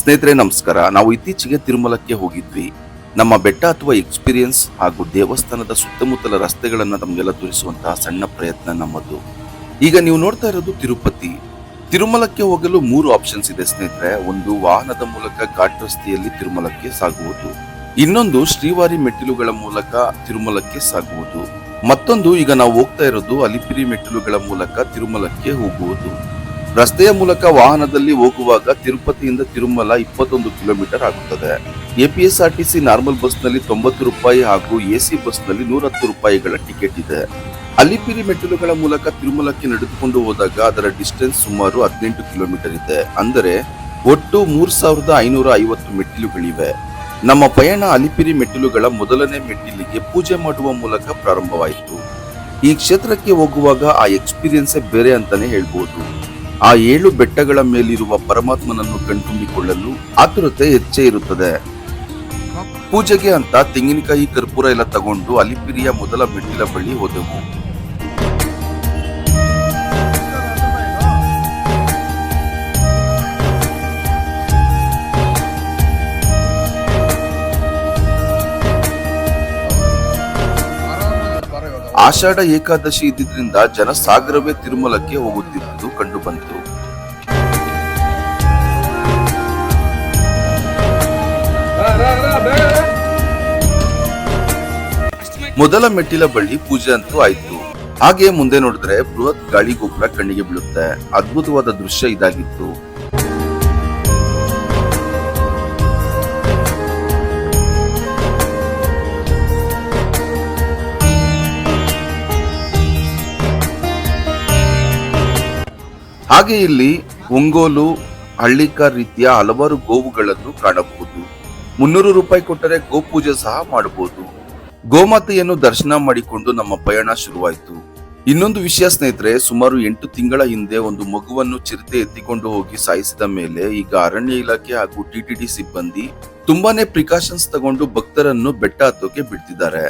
ಸ್ನೇಹಿತರೆ ನಮಸ್ಕಾರ. ನಾವು ಇತ್ತೀಚೆಗೆ ತಿರುಮಲಕ್ಕೆ ಹೋಗಿದ್ವಿ. ನಮ್ಮ ಬೆಟ್ಟ ಅಥವಾ ಎಕ್ಸ್ಪೀರಿಯನ್ಸ್ ಹಾಗೂ ದೇವಸ್ಥಾನದ ಸುತ್ತಮುತ್ತಲ ರಸ್ತೆಗಳನ್ನ ನಮಗೆಲ್ಲ ತೋರಿಸುವಂತಹ ಸಣ್ಣ ಪ್ರಯತ್ನ ನಮ್ಮದು. ಈಗ ನೀವು ನೋಡ್ತಾ ಇರೋದು ತಿರುಪತಿ. ತಿರುಮಲಕ್ಕೆ ಹೋಗಲು 3 ಆಪ್ಷನ್ಸ್ ಇದೆ ಸ್ನೇಹಿತರೆ. ಒಂದು ವಾಹನದ ಮೂಲಕ ಘಾಟ್ ರಸ್ತೆಯಲ್ಲಿ ತಿರುಮಲಕ್ಕೆ ಸಾಗುವುದು, ಇನ್ನೊಂದು ಶ್ರೀವಾರಿ ಮೆಟ್ಟಿಲುಗಳ ಮೂಲಕ ತಿರುಮಲಕ್ಕೆ ಸಾಗುವುದು, ಮತ್ತೊಂದು ಈಗ ನಾವು ಹೋಗ್ತಾ ಇರೋದು ಅಲಿಪಿರಿ ಮೆಟ್ಟಿಲುಗಳ ಮೂಲಕ ತಿರುಮಲಕ್ಕೆ ಹೋಗುವುದು. ರಸ್ತೆಯ ಮೂಲಕ ವಾಹನದಲ್ಲಿ ಹೋಗುವಾಗ ತಿರುಪತಿಯಿಂದ ತಿರುಮಲ 21 ಕಿಲೋಮೀಟರ್ ಆಗುತ್ತದೆ. ಎಪಿಎಸ್ಆರ್ಟಿಸಿ ನಾರ್ಮಲ್ ಬಸ್ ನಲ್ಲಿ 90 ರೂಪಾಯಿ ಹಾಗೂ ಎಸಿ ಬಸ್ ನಲ್ಲಿ 110 ರೂಪಾಯಿಗಳ ಟಿಕೆಟ್ ಇದೆ. ಅಲಿಪಿರಿ ಮೆಟ್ಟಿಲುಗಳ ಮೂಲಕ ತಿರುಮಲಕ್ಕೆ ನಡೆದುಕೊಂಡು ಹೋದಾಗ ಅದರ ಡಿಸ್ಟೆನ್ಸ್ ಸುಮಾರು 18 ಕಿಲೋಮೀಟರ್ ಇದೆ. ಅಂದರೆ ಒಟ್ಟು 3550 ಮೆಟ್ಟಿಲುಗಳಿವೆ. ನಮ್ಮ ಪಯಣ ಅಲಿಪಿರಿ ಮೆಟ್ಟಿಲುಗಳ ಮೊದಲನೇ ಮೆಟ್ಟಿಲಿಗೆ ಪೂಜೆ ಮಾಡುವ ಮೂಲಕ ಪ್ರಾರಂಭವಾಯಿತು. ಈ ಕ್ಷೇತ್ರಕ್ಕೆ ಹೋಗುವಾಗ ಆ ಎಕ್ಸ್ಪೀರಿಯನ್ಸೇ ಬೇರೆ ಅಂತಾನೆ ಹೇಳ್ಬೋದು. ಆ 7 ಬೆಟ್ಟಗಳ ಮೇಲಿರುವ ಪರಮಾತ್ಮನನ್ನು ಕಣ್ತುಂಬಿಕೊಳ್ಳಲು ಆತುರತೆ ಹೆಚ್ಚೇ ಇರುತ್ತದೆ. ಪೂಜೆಗೆ ಅಂತ ತೆಂಗಿನಕಾಯಿ ಕರ್ಪೂರ ಎಲ್ಲ ತಗೊಂಡು ಅಲಿಪಿರಿಯ ಮೊದಲ ಮೆಟ್ಟಿಲ ಬಳಿ ಹೋದೆವು. ಆಷಾಢ ಏಕಾದಶಿ ಇದ್ದಿದ್ರಿಂದ ಜನಸಾಗರವೇ ತಿರುಮಲಕ್ಕೆ ಹೋಗುತ್ತಿರುವುದು ಕಂಡು ಬಂತು. ಮೊದಲ ಮೆಟ್ಟಿಲ ಬಳಿ ಪೂಜೆ ಅಂತೂ ಆಯ್ತು. ಹಾಗೆ ಮುಂದೆ ನೋಡಿದ್ರೆ ಬೃಹತ್ ಗಾಳಿ ಗೋಪುರ ಕಣ್ಣಿಗೆ ಬೀಳುತ್ತೆ. ಅದ್ಭುತವಾದ ದೃಶ್ಯ ಇದಾಗಿತ್ತು. ಹಾಗೆ ಇಲ್ಲಿ ಒಂಗೋಲು ಹಳ್ಳಿಕಾರ್ ರೀತಿಯ ಹಲವಾರು ಗೋವುಗಳನ್ನು ಕಾಣಬಹುದು. 300 ರೂಪಾಯಿ ಕೊಟ್ಟರೆ ಗೋಪೂಜೆ ಸಹ ಮಾಡಬಹುದು. ಗೋಮಾತೆಯನ್ನು ದರ್ಶನ ಮಾಡಿಕೊಂಡು ನಮ್ಮ ಪಯಣ ಶುರುವಾಯಿತು. ಇನ್ನೊಂದು ವಿಷಯ ಸ್ನೇಹಿತರೆ, ಸುಮಾರು 8 ತಿಂಗಳ ಹಿಂದೆ ಒಂದು ಮಗುವನ್ನು ಚಿರತೆ ಎತ್ತಿಕೊಂಡು ಹೋಗಿ ಸಾಯಿಸಿದ ಮೇಲೆ ಈಗ ಅರಣ್ಯ ಇಲಾಖೆ ಹಾಗೂ ಟಿಟಿಡಿ ಸಿಬ್ಬಂದಿ ತುಂಬಾನೇ ಪ್ರಿಕಾಷನ್ಸ್ ತಗೊಂಡು ಭಕ್ತರನ್ನು ಬೆಟ್ಟ ಹತ್ತೋಕೆ ಬಿಡ್ತಿದ್ದಾರೆ.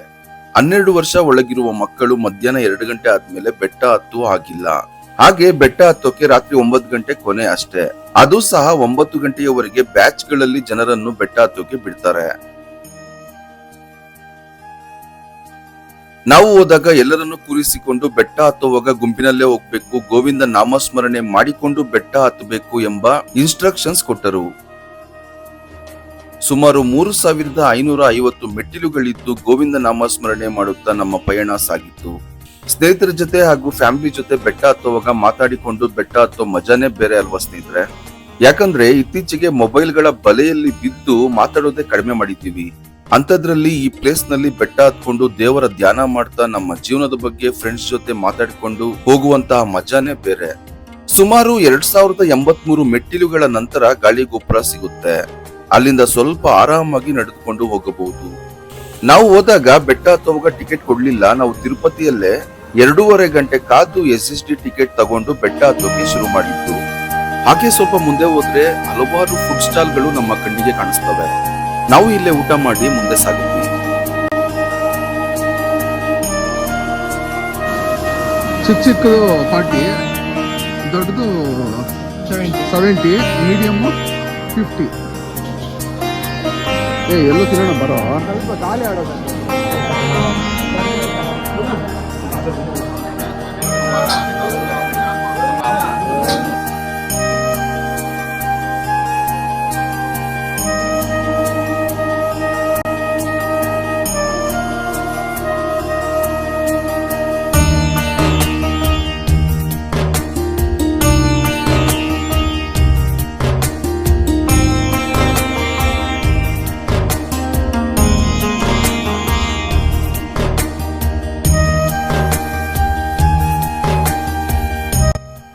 12 ವರ್ಷ ಒಳಗಿರುವ ಮಕ್ಕಳು ಮಧ್ಯಾಹ್ನ 2 ಗಂಟೆ ಆದ್ಮೇಲೆ ಬೆಟ್ಟ ಹತ್ತುವ ಆಗಿಲ್ಲ. ಹಾಗೆ ಬೆಟ್ಟ ಹತ್ತೋಕೆ ರಾತ್ರಿ 9 ಗಂಟೆ ಕೊನೆ ಅಷ್ಟೇ. ಅದು ಸಹ 9 ಗಂಟೆಯವರೆಗೆ ಬ್ಯಾಚ್ ಗಳಲ್ಲಿ ಜನರನ್ನು ಬೆಟ್ಟ ಹತ್ತೋಕೆ ಬಿಡ್ತಾರೆ. ನಾವು ಹೋದಾಗ ಎಲ್ಲರನ್ನು ಕೂರಿಸಿಕೊಂಡು ಬೆಟ್ಟ ಹತ್ತುವಾಗ ಗುಂಪಿನಲ್ಲೇ ಹೋಗ್ಬೇಕು, ಗೋವಿಂದ ನಾಮಸ್ಮರಣೆ ಮಾಡಿಕೊಂಡು ಬೆಟ್ಟ ಹತ್ತಬೇಕು ಎಂಬ ಇನ್ಸ್ಟ್ರಕ್ಷನ್ಸ್ ಕೊಟ್ಟರು. ಸುಮಾರು 3550 ಮೆಟ್ಟಿಲುಗಳಿದ್ದು ಗೋವಿಂದ ನಾಮಸ್ಮರಣೆ ಮಾಡುತ್ತಾ ನಮ್ಮ ಪಯಣ ಸಾಗಿತ್ತು. ಸ್ನೇಹಿತರ ಜೊತೆ ಹಾಗೂ ಫ್ಯಾಮಿಲಿ ಜೊತೆ ಬೆಟ್ಟ ಹತ್ತುವಾಗ ಮಾತಾಡಿಕೊಂಡು ಬೆಟ್ಟ ಹತ್ತೋ ಮಜಾನೇ ಬೇರೆ ಅಲ್ವಾ ಸ್ನೇಹಿತರೆ. ಯಾಕಂದ್ರೆ ಇತ್ತೀಚೆಗೆ ಮೊಬೈಲ್ಗಳ ಬಲೆಯಲ್ಲಿ ಬಿದ್ದು ಮಾತಾಡೋದೇ ಕಡಿಮೆ ಮಾಡಿದ್ದೀವಿ. ಅಂತದ್ರಲ್ಲಿ ಈ ಪ್ಲೇಸ್ ನಲ್ಲಿ ಬೆಟ್ಟ ಹತ್ಕೊಂಡು ದೇವರ ಧ್ಯಾನ ಮಾಡ್ತಾ ನಮ್ಮ ಜೀವನದ ಬಗ್ಗೆ ಫ್ರೆಂಡ್ಸ್ ಜೊತೆ ಮಾತಾಡಿಕೊಂಡು ಹೋಗುವಂತಹ ಮಜಾನೇ ಬೇರೆ. ಸುಮಾರು 2083 ಮೆಟ್ಟಿಲುಗಳ ನಂತರ ಗಾಳಿ ಗೋಪುರ ಸಿಗುತ್ತೆ. ಅಲ್ಲಿಂದ ಸ್ವಲ್ಪ ಆರಾಮಾಗಿ ನಡೆದುಕೊಂಡು ಹೋಗಬಹುದು. ನಾವು ಹೋದಾಗ ಬೆಟ್ಟ ಹತ್ತುವಾಗ ಟಿಕೆಟ್ ಕೊಡ್ಲಿಲ್ಲ. ನಾವು ತಿರುಪತಿಯಲ್ಲೇ 2.5 ಗಂಟೆ ಕಾದು SSD ಟಿಕೆಟ್ ತಗೊಂಡು ಬೆಟ್ಟ ಹತ್ತೋಕೆ ಶುರು ಮಾಡಿದ್ದು. ಹಾಗೆ ಸ್ವಲ್ಪ ಮುಂದೆ ಹೋದ್ರೆ ಹಲವಾರು ಫುಡ್ ಸ್ಟಾಲ್ ಗಳು ನಮ್ಮ ಕಣ್ಣಿಗೆ ಕಾಣಿಸ್ತವೆ. ನಾವು ಇಲ್ಲೇ ಊಟ ಮಾಡಿ ಮುಂದೆ ಸಾಗುತ್ತೀವಿ. ಚಿಕ್ಕದು 40, ದೊಡ್ಡದು 70, ಮೀಡಿಯಮ್ 50. ಎಲ್ಲೋ ತಿನ್ನೋಣ ಬರೋ. ಸ್ವಲ್ಪ ಗಾಳಿ ಆಡೋದು.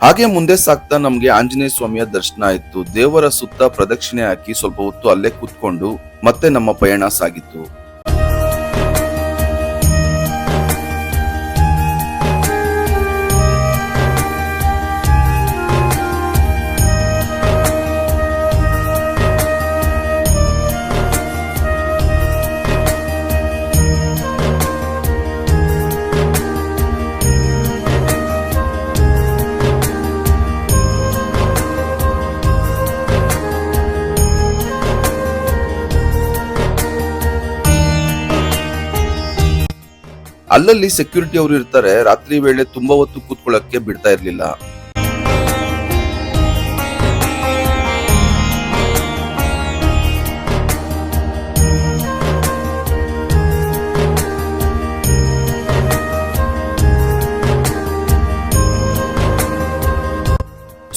ಹಾಗೆ ಮುಂದೆ ಸಾಕ್ತಾ ನಮ್ಗೆ ಆಂಜನೇಯ ಸ್ವಾಮಿಯ ದರ್ಶನ ಆಯ್ತು. ದೇವರ ಸುತ್ತ ಪ್ರದಕ್ಷಿಣೆ ಹಾಕಿ ಸ್ವಲ್ಪ ಹೊತ್ತು ಅಲ್ಲೇ ಕೂತ್ಕೊಂಡು ಮತ್ತೆ ನಮ್ಮ ಪಯಣ ಸಾಗಿತ್ತು. ಅಲ್ಲಲ್ಲಿ ಸೆಕ್ಯೂರಿಟಿ ಅವರು ಇರ್ತಾರೆ. ರಾತ್ರಿ ವೇಳೆ ತುಂಬಾ ಹೊತ್ತು ಕೂತ್ಕೊಳ್ಳಕ್ಕೆ ಬಿಡ್ತಾ ಇರ್ಲಿಲ್ಲ.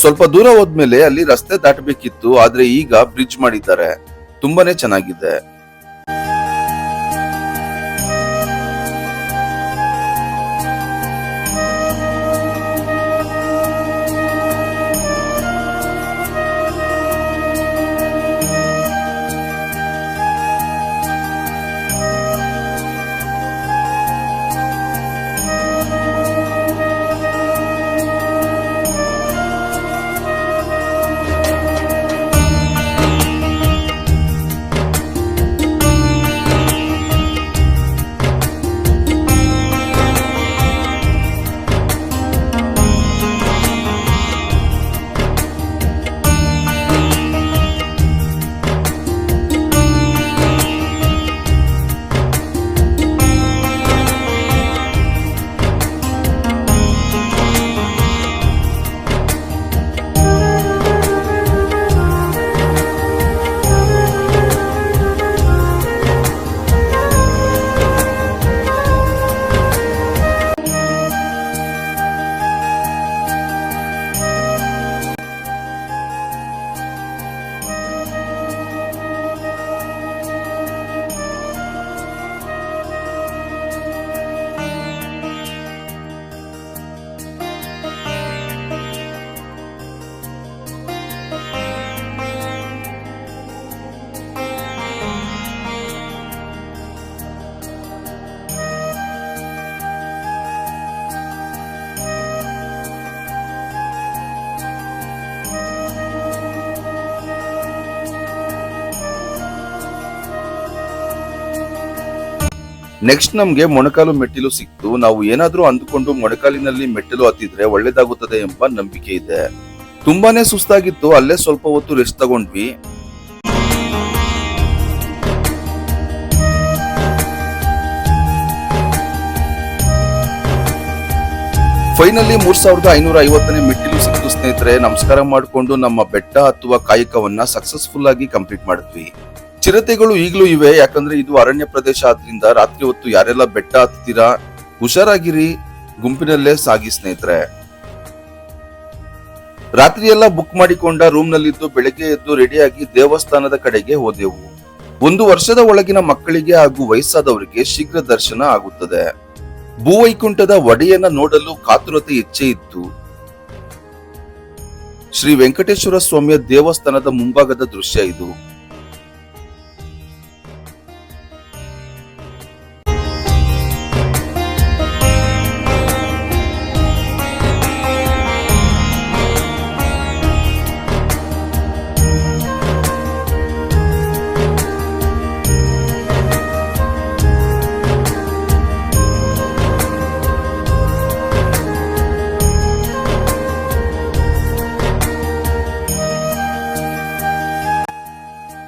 ಸ್ವಲ್ಪ ದೂರ ಹೋದ್ಮೇಲೆ ಅಲ್ಲಿ ರಸ್ತೆ ದಾಟಬೇಕಿತ್ತು, ಆದ್ರೆ ಈಗ ಬ್ರಿಡ್ಜ್ ಮಾಡಿದ್ದಾರೆ. ತುಂಬಾನೇ ಚೆನ್ನಾಗಿದೆ. ನೆಕ್ಸ್ಟ್ ನಮ್ಗೆ ಮೊಣಕಾಲು ಮೆಟ್ಟಿಲು ಸಿಕ್ತು. ನಾವು ಏನಾದ್ರೂ ಅಂದುಕೊಂಡು ಮೊಣಕಾಲಿನಲ್ಲಿ ಮೆಟ್ಟಿಲು ಹತ್ತಿದ್ರೆ ಒಳ್ಳೇದಾಗುತ್ತದೆ ಎಂಬ ನಂಬಿಕೆ ಇದೆ. ತುಂಬಾನೇ ಸುಸ್ತಾಗಿತ್ತು, ಅಲ್ಲೇ ಸ್ವಲ್ಪ ಹೊತ್ತು ರೆಸ್ಟ್ ತಗೊಂಡ್ವಿ. ಫೈನಲಿ 3550ನೇ ಮೆಟ್ಟಿಲು ಸಿಕ್ತು ಸ್ನೇಹಿತರೆ. ನಮಸ್ಕಾರ ಮಾಡಿಕೊಂಡು ನಮ್ಮ ಬೆಟ್ಟ ಹತ್ತುವ ಕಾಯಕವನ್ನ ಸಕ್ಸಸ್ಫುಲ್ ಆಗಿ ಕಂಪ್ಲೀಟ್ ಮಾಡಿದ್ವಿ. ಚಿರತೆಗಳು ಈಗಲೂ ಇವೆ, ಯಾಕಂದ್ರೆ ಇದು ಅರಣ್ಯ ಪ್ರದೇಶ ಆದ್ರಿಂದ ರಾತ್ರಿ ಹೊತ್ತು ಯಾರೆಲ್ಲ ಬೆಟ್ಟ ಹತ್ತೀರಾ ಹುಷಾರಾಗಿರಿ, ಗುಂಪಿನಲ್ಲೇ ಸಾಗಿ ಸ್ನೇಹಿತರೆ. ರಾತ್ರಿ ಎಲ್ಲ ಬುಕ್ ಮಾಡಿಕೊಂಡ ರೂಮ್ ನಲ್ಲಿದ್ದು ಬೆಳಗ್ಗೆ ಎದ್ದು ರೆಡಿಯಾಗಿ ದೇವಸ್ಥಾನದ ಕಡೆಗೆ ಹೋದೆವು. 1 ವರ್ಷದ ಒಳಗಿನ ಮಕ್ಕಳಿಗೆ ಹಾಗೂ ವಯಸ್ಸಾದವರಿಗೆ ಶೀಘ್ರ ದರ್ಶನ ಆಗುತ್ತದೆ. ಭೂವೈಕುಂಠದ ಒಡೆಯನ್ನ ನೋಡಲು ಕಾತುರತೆ ಹೆಚ್ಚೇ ಇತ್ತು. ಶ್ರೀ ವೆಂಕಟೇಶ್ವರ ಸ್ವಾಮಿಯ ದೇವಸ್ಥಾನದ ಮುಂಭಾಗದ ದೃಶ್ಯ ಇದು.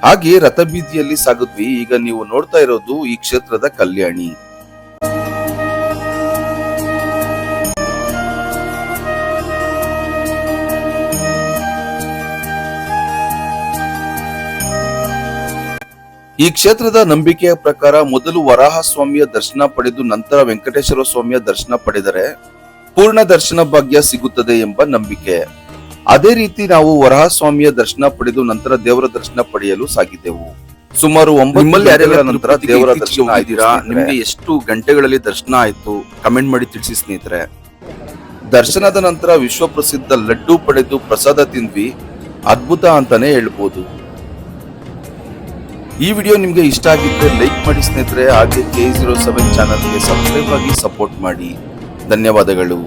ಹಾಗೆ ರಥಬೀದಿಯಲ್ಲಿ ಸಾಗಿದ್ವಿ. ಈಗ ನೀವು ನೋಡ್ತಾ ಇರೋದು ಈ ಕ್ಷೇತ್ರದ ಕಲ್ಯಾಣಿ. ಈ ಕ್ಷೇತ್ರದ ನಂಬಿಕೆಯ ಪ್ರಕಾರ ಮೊದಲು ವರಾಹ ಸ್ವಾಮಿಯ ದರ್ಶನ ಪಡೆದು ನಂತರ ವೆಂಕಟೇಶ್ವರ ಸ್ವಾಮಿಯ ದರ್ಶನ ಪಡೆದರೆ ಪೂರ್ಣ ದರ್ಶನ ಭಾಗ್ಯ ಸಿಗುತ್ತದೆ ಎಂಬ ನಂಬಿಕೆ. ಅದೇ ರೀತಿ ನಾವು ವರಾಹ ಸ್ವಾಮಿಯ ದರ್ಶನ ಪಡೆದು ನಂತರ ದೇವರ ದರ್ಶನ ಪಡೆಯಲು ಸಾಗಿದ್ದೆವು. ಸುಮಾರು 9 ಗಂಟೆಗಳ ನಂತರ ದೇವರ ದರ್ಶನ ಆಯ್ತೀರಾ? ನಿಮಗೆ ಎಷ್ಟು ಗಂಟೆಗಳಲ್ಲಿ ದರ್ಶನ ಆಯ್ತು ಕಮೆಂಟ್ ಮಾಡಿ ತಿಳಿಸಿ ಸ್ನೇಹಿತರೆ. ದರ್ಶನದ ನಂತರ ವಿಶ್ವ ಪ್ರಸಿದ್ಧ ಲಡ್ಡು ಪಡೆದು ಪ್ರಸಾದ ತಿಂದ್ವಿ. ಅದ್ಭುತ ಅಂತಾನೆ ಹೇಳ್ಬೋದು. ಈ ವಿಡಿಯೋ ನಿಮ್ಗೆ ಇಷ್ಟ ಆಗಿದ್ರೆ ಲೈಕ್ ಮಾಡಿ ಸ್ನೇಹಿತರೆ. ಹಾಗೆ K07 ಚಾನಲ್ಗೆ ಸಬ್ಸ್ಕ್ರೈಬ್ ಆಗಿ ಸಪೋರ್ಟ್ ಮಾಡಿ. ಧನ್ಯವಾದಗಳು.